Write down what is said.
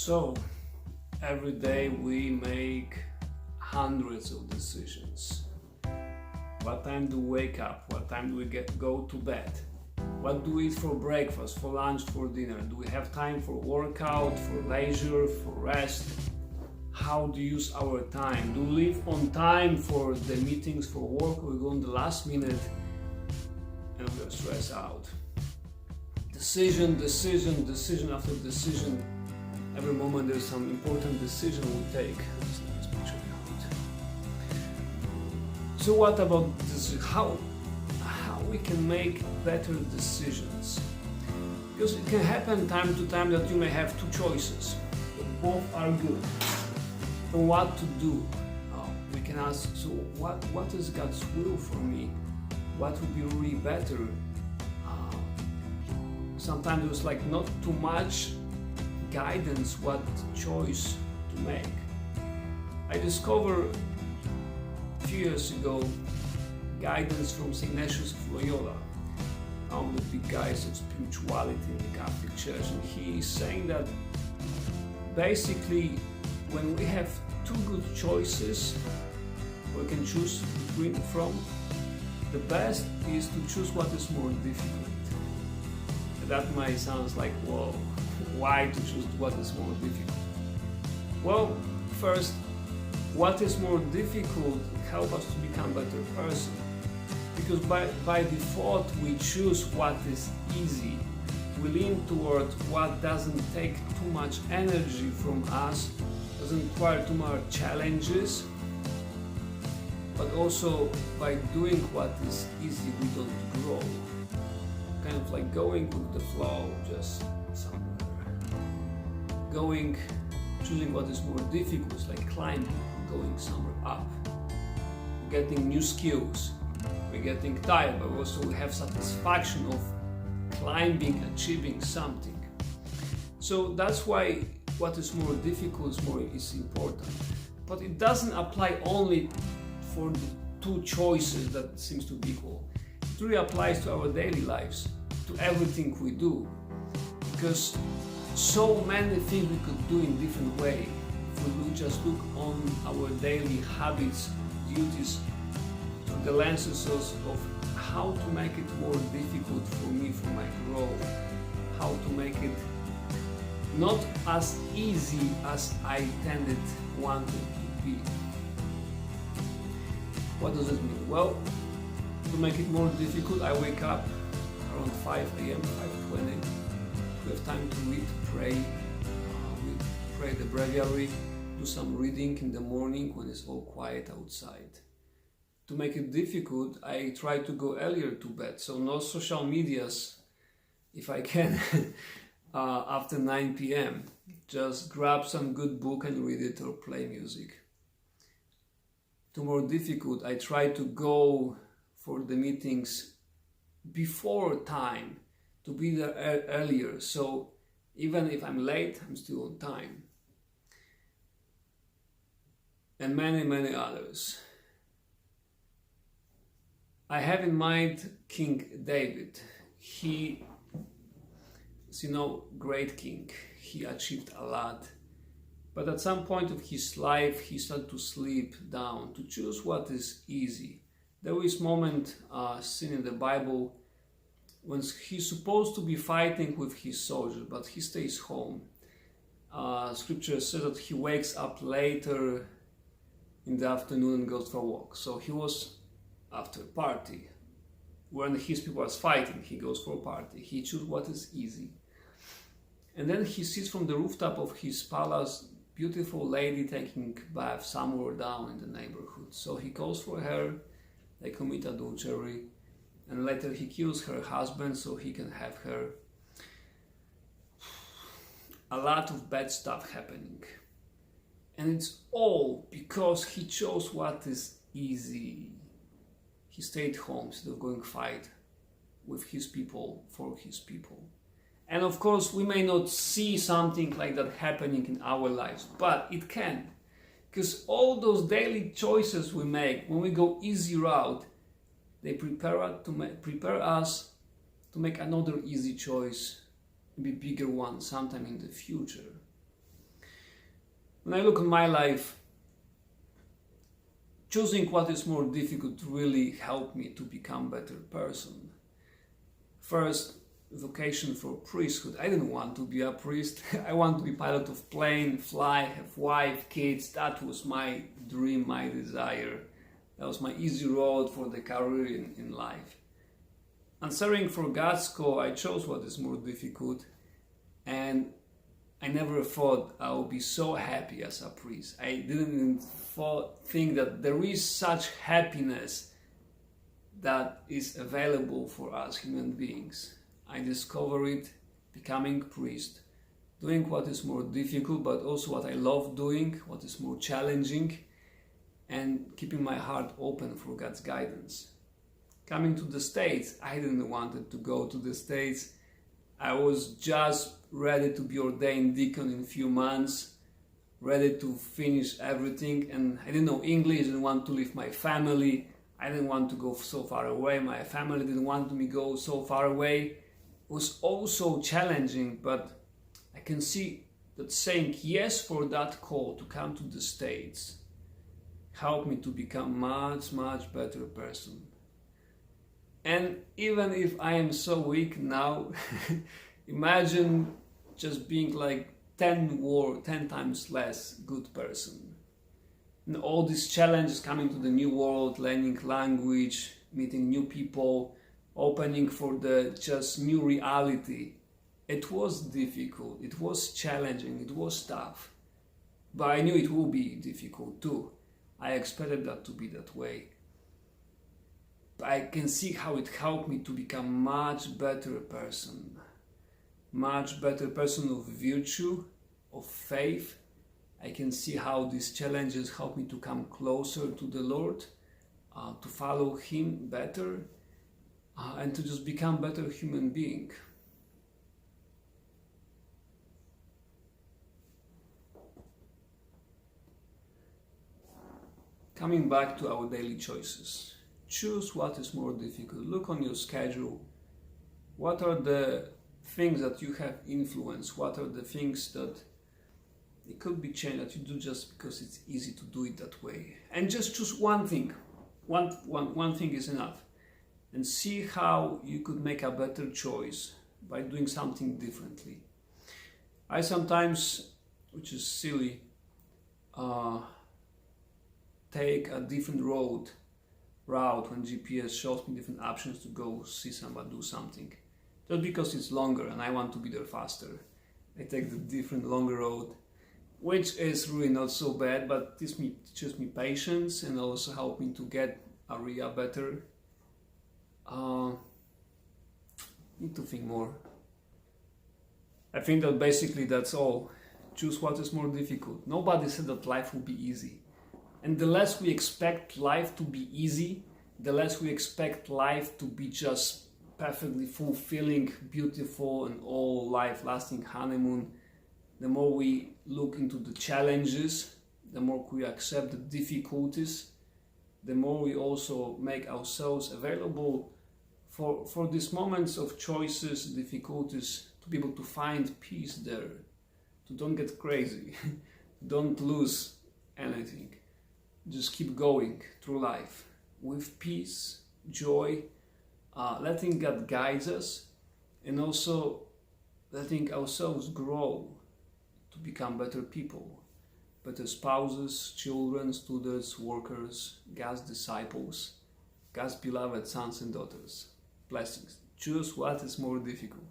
So, every day we make hundreds of decisions. What time do we wake up? What time do we go to bed? What do we eat for breakfast, for lunch, for dinner? Do we have time for workout, for leisure, for rest? How do we use our time? Do we leave on time for the meetings, for work, or we go in the last minute and we are stressed out? Decision after decision. Every moment there's some important decision we take. That's a nice picture behind. So what about this? How we can make better decisions? Because it can happen time to time that you may have two choices, but both are good. And what to do? We can ask, so what is God's will for me? What would be really better? Sometimes it's like not too much guidance what choice to make. I discovered a few years ago guidance from St. Ignatius of Loyola, one of the big guys of spirituality in the Catholic Church, and he is saying that basically when we have two good choices we can choose from, the best is to choose what is more difficult. That might sound like, whoa, why to choose what is more difficult? Well, first, what is more difficult helps us to become a better person. Because by default we choose what is easy. We lean towards what doesn't take too much energy from us, doesn't require too much challenges, but also by doing what is easy we don't grow. Kind of like going with the flow, just somewhere. Choosing what is more difficult is like climbing, going somewhere up. We're getting new skills, we're getting tired, but also we have satisfaction of climbing, achieving something. So that's why what is more difficult is important. But it doesn't apply only for the two choices that seems to be equal. It really applies to our daily lives, to everything we do, because so many things we could do in different ways. If we would just look on our daily habits, duties, through the lenses of how to make it more difficult for me, for my growth, how to make it not as easy as I wanted to be. What does it mean? Well, to make it more difficult, I wake up around 5 a.m., 5:20. We have time to read, pray, we pray the breviary, do some reading in the morning when it's all quiet outside. To make it difficult, I try to go earlier to bed, so no social medias, if I can, after 9 p.m. Just grab some good book and read it or play music. To more difficult, I try to go for the meetings before time, to be there earlier, so even if I'm late, I'm still on time. And many others. I have in mind King David. He is, great king. He achieved a lot. But at some point of his life, he started to slip down, to choose what is easy. There is moment seen in the Bible when he's supposed to be fighting with his soldiers, but he stays home. Scripture says that he wakes up later in the afternoon and goes for a walk. So he was after a party. When his people are fighting, he goes for a party. He chooses what is easy. And then he sees from the rooftop of his palace beautiful lady taking bath somewhere down in the neighborhood. So he goes for her, they commit adultery, and later he kills her husband so he can have her. A lot of bad stuff happening. And it's all because he chose what is easy. He stayed home instead of going fight with his people, for his people. And of course, we may not see something like that happening in our lives, but it can. Because all those daily choices we make, when we go easy route, they prepare us to make another easy choice, maybe bigger one sometime in the future. When I look at my life, choosing what is more difficult really helped me to become a better person. First, vocation for priesthood. I didn't want to be a priest. I want to be pilot of plane, fly, have wife, kids. That was my dream, my desire. That was my easy road for the career in life. Answering for God's call, I chose what is more difficult, and I never thought I would be so happy as a priest. I didn't even think that there is such happiness that is available for us human beings. I discovered it becoming priest, doing what is more difficult, but also what I love doing, what is more challenging, and keeping my heart open for God's guidance. Coming to the States, I didn't want to go to the States. I was just ready to be ordained deacon in a few months, ready to finish everything, and I didn't know English, didn't want to leave my family, I didn't want to go so far away, my family didn't want me to go so far away. It was also challenging, but I can see that saying yes for that call to come to the States helped me to become much better person. And even if I am so weak now, imagine just being like 10 times less good person. And all these challenges coming to the new world, learning language, meeting new people, opening for the just new reality. It was difficult, it was challenging, it was tough. But I knew it would be difficult too. I expected that to be that way. I can see how it helped me to become much better person of virtue, of faith. I can see how these challenges help me to come closer to the Lord, to follow Him better, and to just become a better human being. Coming back to our daily choices. Choose what is more difficult. Look on your schedule. What are the things that you have influence? What are the things that it could be changed that you do just because it's easy to do it that way? And just choose one thing. One thing is enough. And see how you could make a better choice by doing something differently. I sometimes, which is silly, take a different route when GPS shows me different options to go see somebody do something. Just because it's longer and I want to be there faster. I take the different longer road, which is really not so bad, but teaches me patience and also help me to get area better. Need to think more. I think that basically that's all. Choose what is more difficult. Nobody said that life will be easy. And the less we expect life to be easy, the less we expect life to be just perfectly fulfilling, beautiful, and all life-lasting honeymoon, the more we look into the challenges, the more we accept the difficulties, the more we also make ourselves available for these moments of choices, difficulties, to be able to find peace there, to don't get crazy, don't lose anything. Just keep going through life with peace, joy, letting God guide us, and also letting ourselves grow to become better people, better spouses, children, students, workers, God's disciples, God's beloved sons and daughters. Blessings. Choose what is more difficult.